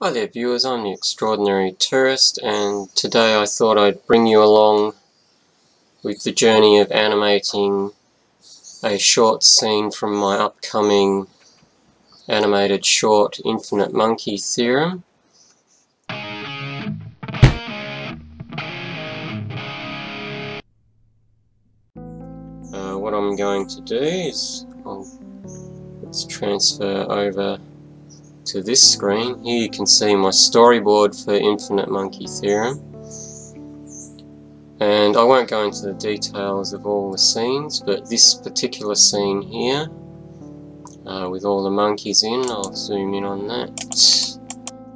Hi there viewers, I'm the Extraordinary Tourist, and today I thought I'd bring you along with the journey of animating a short scene from my upcoming animated short Infinite Monkey Theorem. What I'm going to do is, let's transfer over to this screen. Here you can see my storyboard for Infinite Monkey Theorem. And I won't go into the details of all the scenes, but this particular scene here, with all the monkeys in, I'll zoom in on that.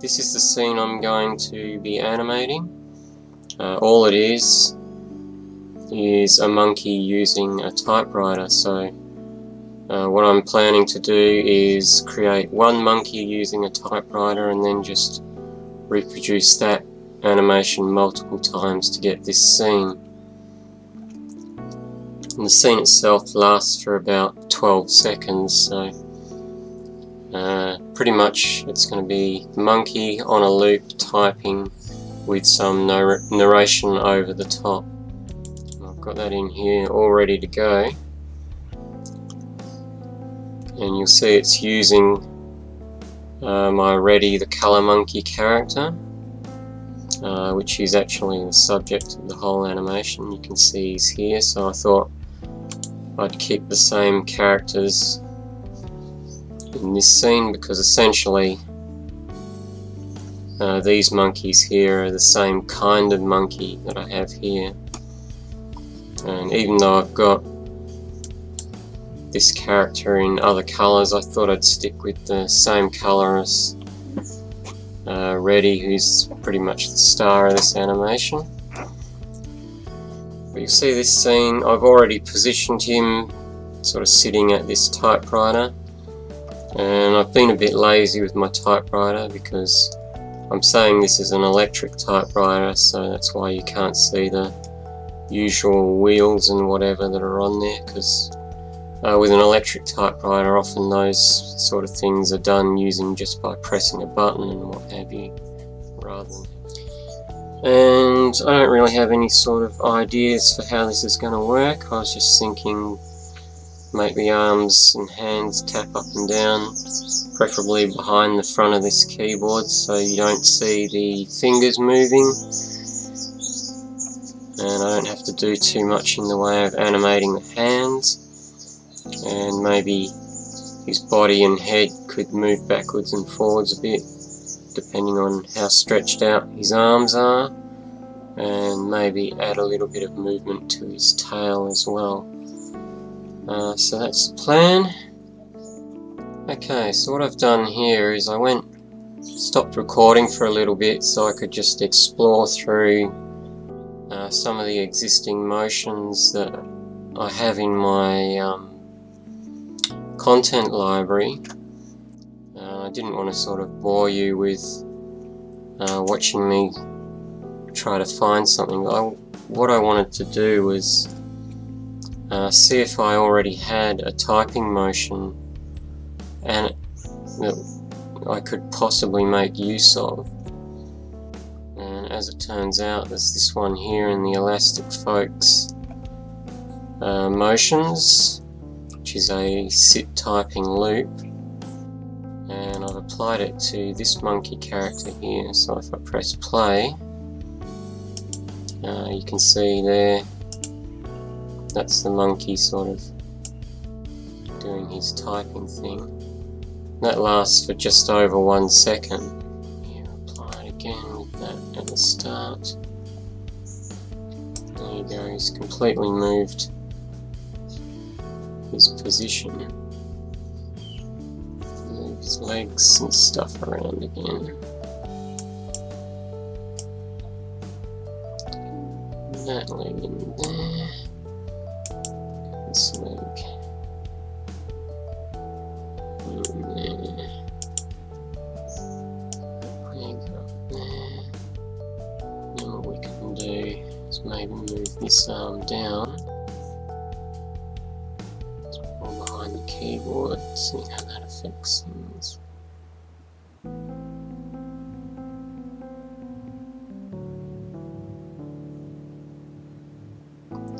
This is the scene I'm going to be animating. All it is a monkey using a typewriter. So what I'm planning to do is create one monkey using a typewriter and then just reproduce that animation multiple times to get this scene. And the scene itself lasts for about 12 seconds, so pretty much it's going to be the monkey on a loop typing with some narration over the top. I've got that in here all ready to go, and you'll see it's using my Ready the Colour Monkey character, which is actually the subject of the whole animation. You can see he's here, so I thought I'd keep the same characters in this scene, because essentially these monkeys here are the same kind of monkey that I have here. And even though I've got this character in other colours, I thought I'd stick with the same colour as Reddy, who's pretty much the star of this animation. But you'll see this scene, I've already positioned him sort of sitting at this typewriter, and I've been a bit lazy with my typewriter because I'm saying this is an electric typewriter, so that's why you can't see the usual wheels and whatever that are on there, because with an electric typewriter often those sort of things are done using just by pressing a button and what have you, rather than. And I don't really have any sort of ideas for how this is going to work. I was just thinking make the arms and hands tap up and down, preferably behind the front of this keyboard so you don't see the fingers moving, and I don't have to do too much in the way of animating the hands. And maybe his body and head could move backwards and forwards a bit depending on how stretched out his arms are, and maybe add a little bit of movement to his tail as well. So that's the plan. Okay, so what I've done here is I stopped recording for a little bit so I could just explore through some of the existing motions that I have in my content library. I didn't want to sort of bore you with watching me try to find something. What I wanted to do was see if I already had a typing motion and that I could possibly make use of. And as it turns out, there's this one here in the Elastic Folks motions, which is a sit typing loop, and I've applied it to this monkey character here. So if I press play, you can see there, that's the monkey sort of doing his typing thing. That lasts for just over 1 second. Here, apply it again with that at the start. There you go, he's completely moved his position. Move his legs and stuff around again. That leg in there. This leg in there. Leg up there. Then what we can do is maybe move this arm down behind the keyboard, see how that affects things.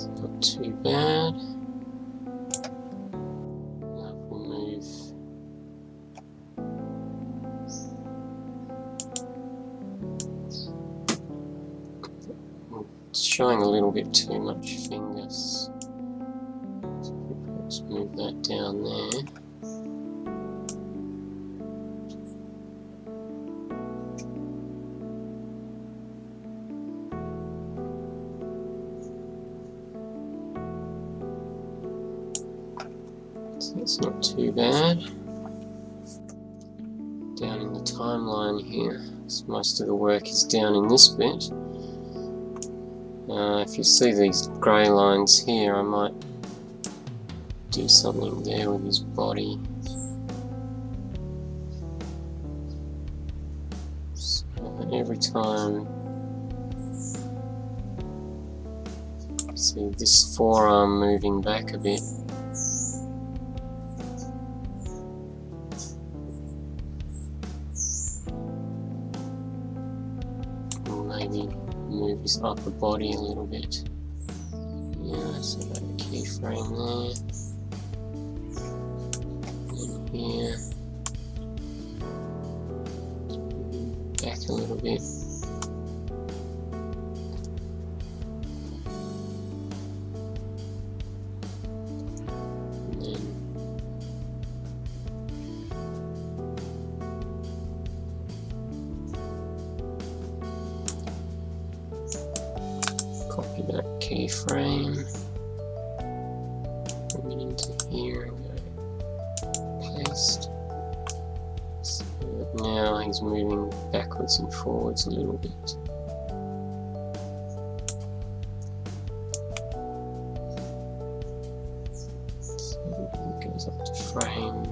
It's not too bad. Now if we move it's showing a little bit too much fingers. So let's move that down there. So that's not too bad. Down in the timeline here, so most of the work is down in this bit. If you see these grey lines here, I might do something there with his body. So every time, see this forearm moving back a bit. Maybe move his upper body a little bit. Yeah, so that keyframe there. And here. Back a little bit. And then copy that keyframe, bring it into here and go paste. So now he's moving backwards and forwards a little bit. So it goes up to frame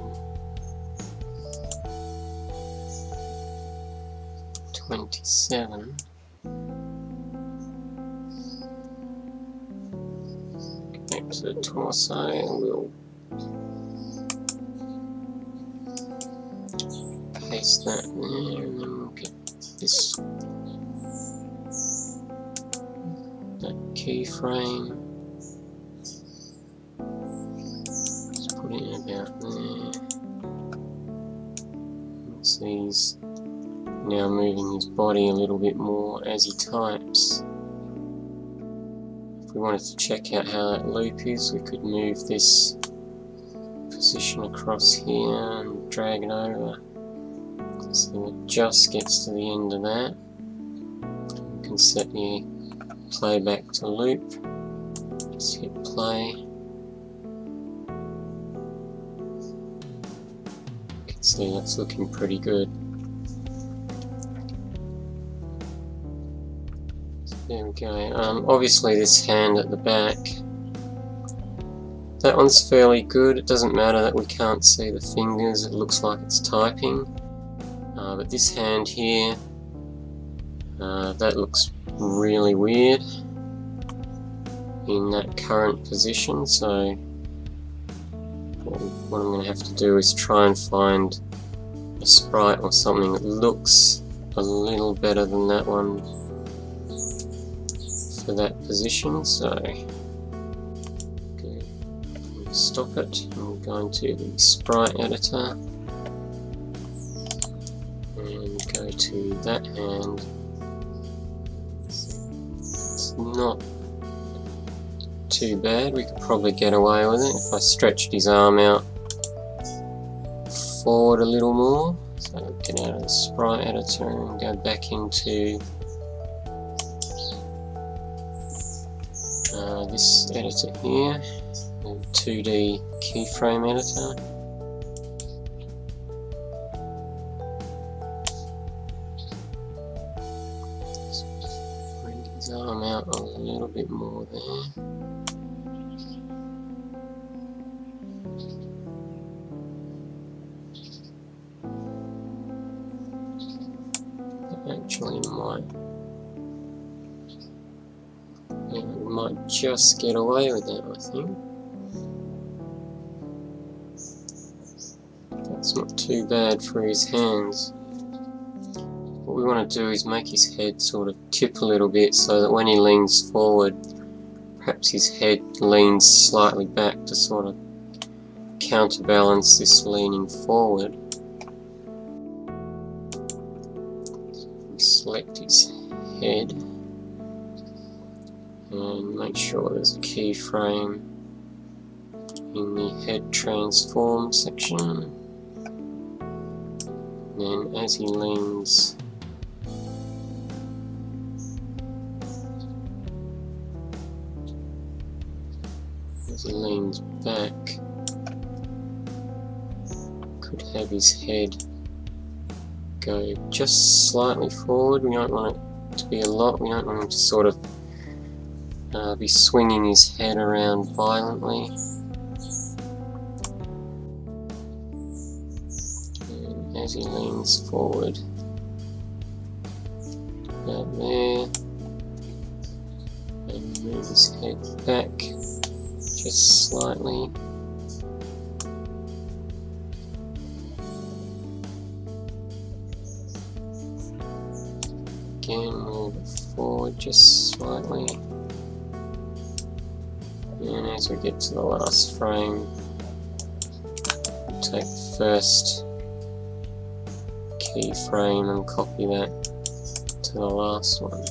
27. Back to the torso, and we'll paste that there, and then we'll get this that keyframe. Just put it in about there. You'll see he's now moving his body a little bit more as he types. If we wanted to check out how that loop is, we could move this position across here and drag it over. So it just gets to the end of that. You can set your playback to loop. Just hit play. You can see that's looking pretty good. There we go. Obviously this hand at the back, that one's fairly good. It doesn't matter that we can't see the fingers, it looks like it's typing. But this hand here, that looks really weird in that current position, so what I'm going to have to do is try and find a sprite or something that looks a little better than that one for that position. So okay, we'll stop it and we'll go into the sprite editor and go to that hand. It's not too bad, we could probably get away with it if I stretched his arm out forward a little more. So get out of the sprite editor and go back into this editor here, the 2D keyframe editor. So bring his arm out a little bit more there. Actually we might just get away with that, I think. That's not too bad for his hands. What we want to do is make his head sort of tip a little bit so that when he leans forward, perhaps his head leans slightly back to sort of counterbalance this leaning forward. We select his head and make sure there's a keyframe in the head transform section. And as he leans back, could have his head go just slightly forward. We don't want it to be a lot. We don't want him to sort of be swinging his head around violently. And as he leans forward, about there, and move his head back just slightly. Again, move it forward just slightly. And as we get to the last frame, we'll take the first keyframe and copy that to the last one.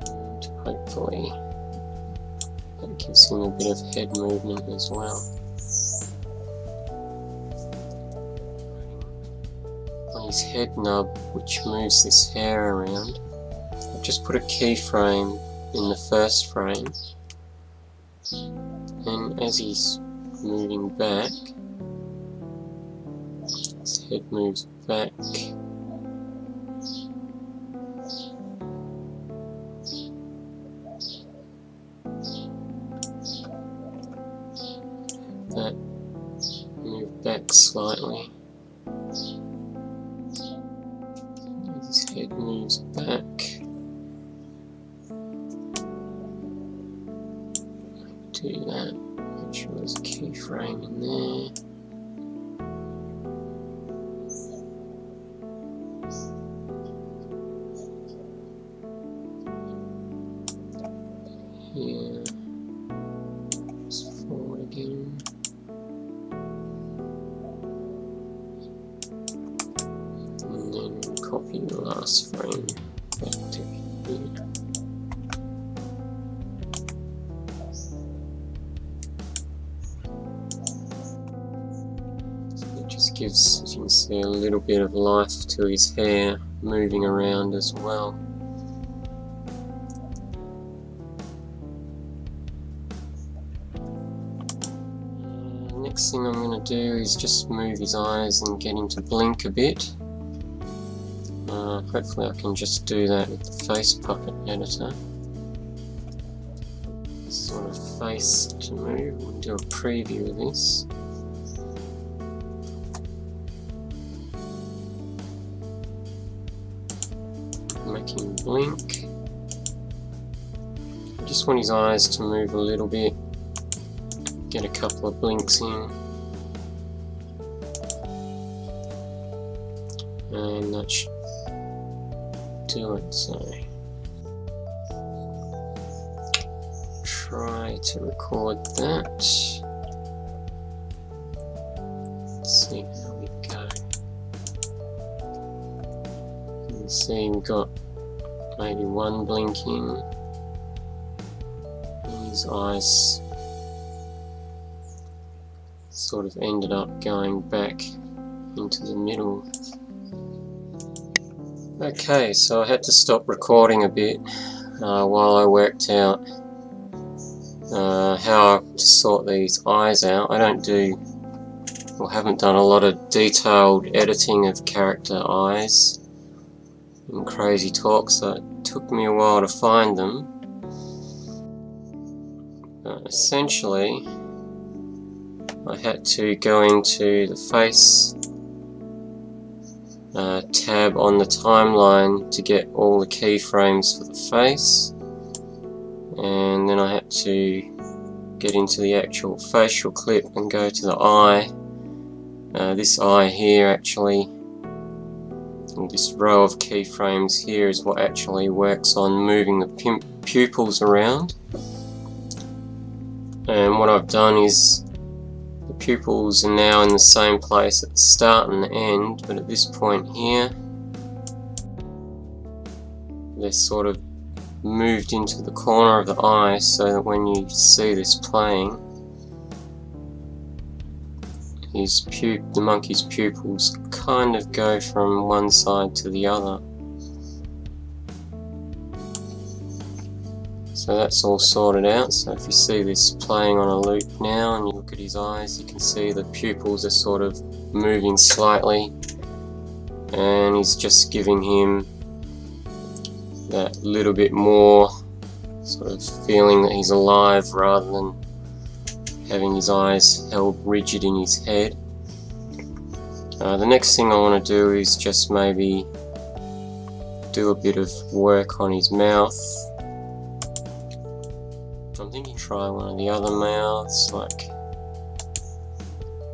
And hopefully that gives him a bit of head movement as well. On his head nub, which moves this hair around, I've just put a keyframe in the first frame, and as he's moving back, his head moves back, that move back slightly, as his head moves back. Do that, make sure there's a keyframe in there. Here, just forward again. And then copy the last frame back to here. Just gives, as you can see, a little bit of life to his hair moving around as well. Next thing I'm going to do is just move his eyes and get him to blink a bit. Hopefully I can just do that with the face puppet editor. Sort of face to move. We'll do a preview of this. Make him blink. I just want his eyes to move a little bit. Get a couple of blinks in. And that should do it. So try to record that. Let's see how we go. You can see we've got maybe one blink in. And his eyes sort of ended up going back into the middle. Okay, so I had to stop recording a bit while I worked out how to sort these eyes out. I don't do, or haven't done a lot of detailed editing of character eyes in CrazyTalk, so it took me a while to find them. But essentially, I had to go into the face tab on the timeline to get all the keyframes for the face, and then I had to get into the actual facial clip and go to the eye. This eye here actually And this row of keyframes here is what actually works on moving the pupils around. And what I've done is the pupils are now in the same place at the start and the end, but at this point here they're sort of moved into the corner of the eye, so that when you see this playing, the monkey's pupils kind of go from one side to the other. So that's all sorted out. So if you see this playing on a loop now and you look at his eyes, you can see the pupils are sort of moving slightly, and he's just giving him that little bit more sort of feeling that he's alive rather than having his eyes held rigid in his head. The next thing I want to do is just maybe do a bit of work on his mouth. I'm thinking try one of the other mouths, like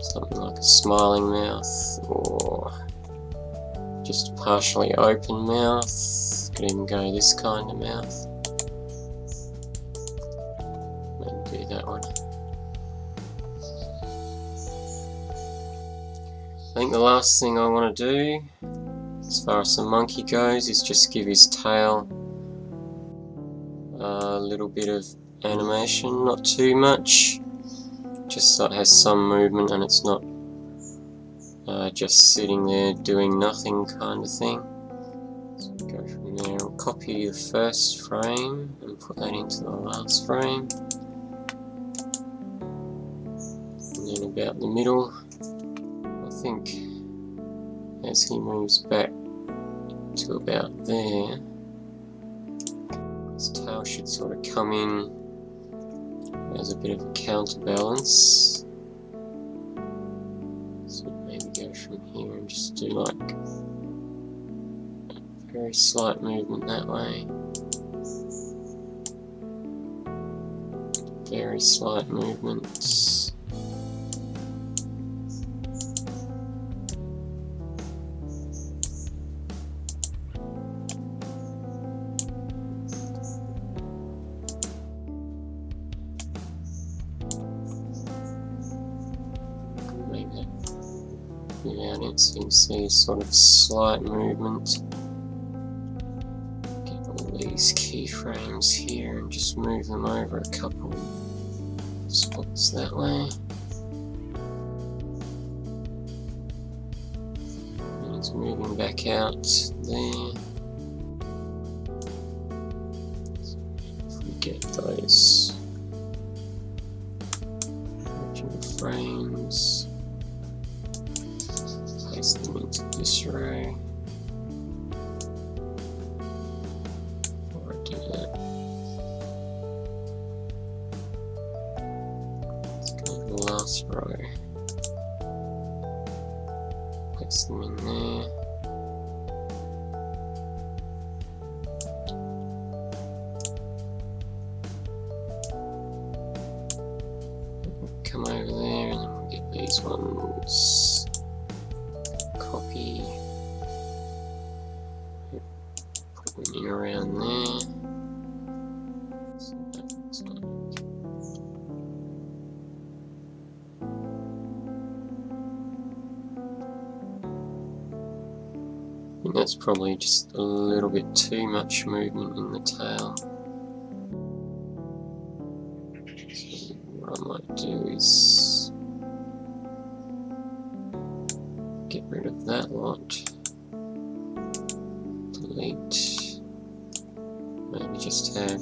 something like a smiling mouth, or just a partially open mouth. Could even go this kind of mouth. Maybe do that one. I think the last thing I want to do, as far as the monkey goes, is just give his tail a little bit of animation, not too much, just so it has some movement and it's not just sitting there doing nothing kind of thing. So we go from there and copy the first frame and put that into the last frame, and then about the middle, I think as he moves back to about there, his tail should sort of come in as a bit of a counterbalance. So maybe go from here and just do like a very slight movement that way. Very slight movements. Without it, so you can see sort of slight movement. Get all these keyframes here and just move them over a couple spots that way. And it's moving back out there. So if we get those original frames, place them into this row. Before I do that, let's go to the last row. Place them in there. Come over there and then we'll get these ones. Copy, put them in around there. So that looks like. I think that's probably just a little bit too much movement in the tail. So what I might do is get rid of that lot, delete, maybe just have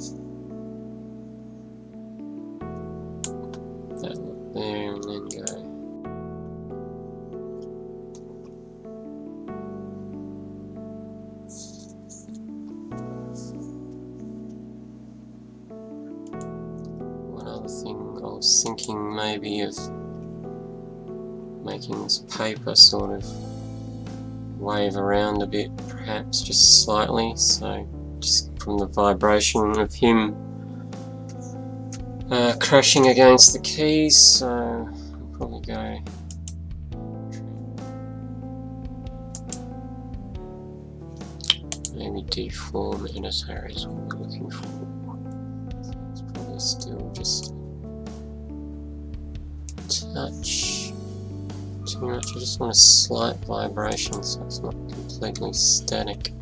that lot there and then go. One other thing I was thinking maybe of making this paper sort of wave around a bit, perhaps just slightly, so just from the vibration of him crashing against the keys. So I'll probably go maybe deform editor is what we're looking for. It's probably still just touch too much. I just want a slight vibration so it's not completely static.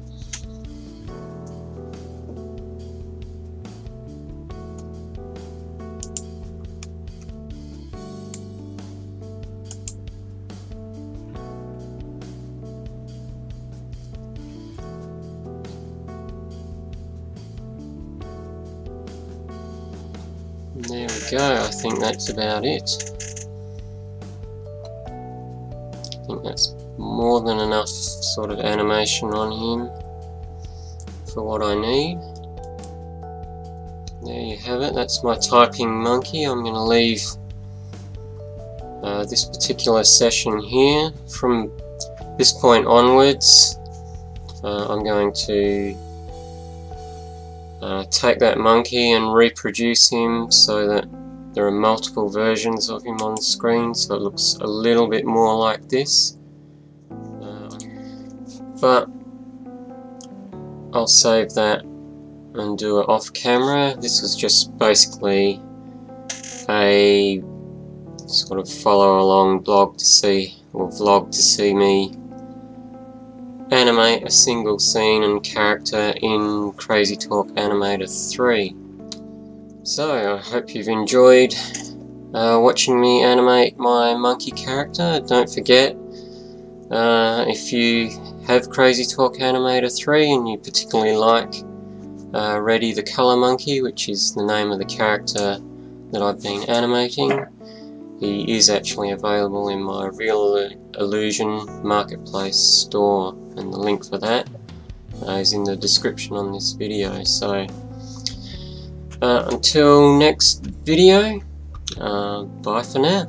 There we go, I think that's about it. I think that's more than enough sort of animation on him for what I need. There you have it, that's my typing monkey. I'm going to leave this particular session here. From this point onwards, I'm going to take that monkey and reproduce him so that there are multiple versions of him on the screen, so it looks a little bit more like this. But I'll save that and do it off camera. This was just basically a sort of follow along blog to see, or vlog to see me animate a single scene and character in CrazyTalk Animator 3. So I hope you've enjoyed watching me animate my monkey character. Don't forget, if you have CrazyTalk Animator 3 and you particularly like Reddy the Colour Monkey, which is the name of the character that I've been animating, he is actually available in my Real Illusion Marketplace store, and the link for that is in the description on this video. So until next video, bye for now.